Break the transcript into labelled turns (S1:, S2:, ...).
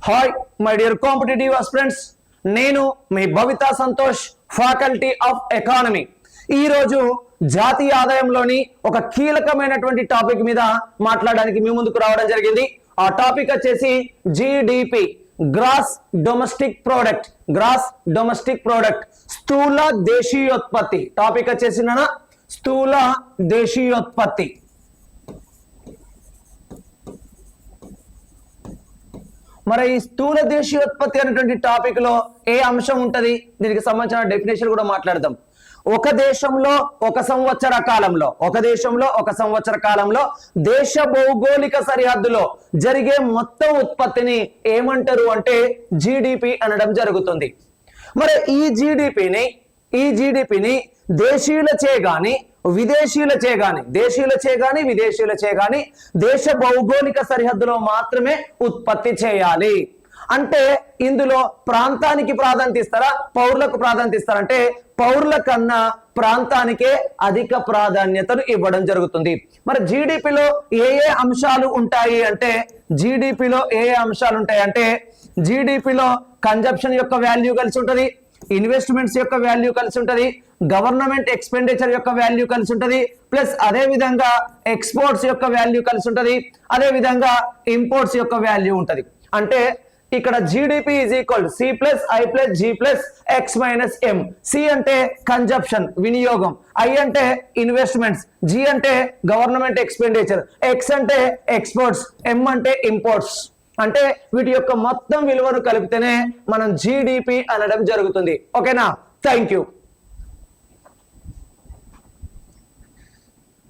S1: Hi my dear competitive aspirants, నేను మీ భవితా Santosh, faculty of economy. ఈ రోజు జాతీయ ఆదాయంలోని ఒక కీలకమైనటువంటి టాపిక్ మీద మాట్లాడడానికి మీ ముందుకు రావడం జరిగింది. ఆ టాపిక్ వచ్చేసి GDP, gross domestic product. Gross domestic product, స్థూల దేశీయోత్పత్తి. టాపిక్ వచ్చేసి స్థూల దేశీయోత్పత్తి. మరి ఈ స్థూల దేశీయోత్పత్తి అనేటువంటి టాపిక్ లో ఏ అంశం ఉంటది, దీనికి సంబంధించిన డెఫినేషన్ కూడా మాట్లాడదాం. ఒక దేశంలో ఒక సంవత్సర కాలంలో దేశ భౌగోళిక సరిహద్దులో జరిగే మొత్తం ఉత్పత్తిని ఏమంటారు అంటే జిడిపి అనడం జరుగుతుంది. మరి ఈ జిడిపిని దేశీయులచే గాని విదేశీయులచే గాని దేశ భౌగోళిక సరిహద్దులో మాత్రమే ఉత్పత్తి చేయాలి. అంటే ఇందులో ప్రాంతానికి ప్రాధాన్యత ఇస్తారా, పౌరులకు ప్రాధాన్యత ఇస్తారా అంటే పౌరుల కన్నా ప్రాంతానికే అధిక ప్రాధాన్యతను ఇవ్వడం జరుగుతుంది. మరి జీడిపిలో ఏ అంశాలు ఉంటాయి అంటే జీడిపిలో కన్జంప్షన్ యొక్క వాల్యూ కలిసి ఉంటుంది, ఇన్వెస్ట్మెంట్స్ యొక్క వాల్యూ కలిసి ఉంటుంది, గవర్నమెంట్ ఎక్స్పెండిచర్ యొక్క వాల్యూ కలిసి ఉంటుంది, ప్లస్ అదే విధంగా ఎక్స్పోర్ట్స్ యొక్క వాల్యూ కలిసి ఉంటుంది, అదే విధంగా ఇంపోర్ట్స్ యొక్క వాల్యూ ఉంటుంది. అంటే ఇక్కడ GDP is equal C plus I plus G plus X minus M. C అంటే కన్జంప్షన్ వినియోగం, ఐ అంటే ఇన్వెస్ట్మెంట్స్, జి అంటే గవర్నమెంట్ ఎక్స్పెండిచర్, ఎక్స్ అంటే ఎక్స్పోర్ట్స్, ఎం అంటే ఇంపోర్ట్స్. అంటే వీటి యొక్క మొత్తం విలువను కలిపితేనే మనం జిడిపి అనడం జరుగుతుంది. ఓకేనా? Thank you.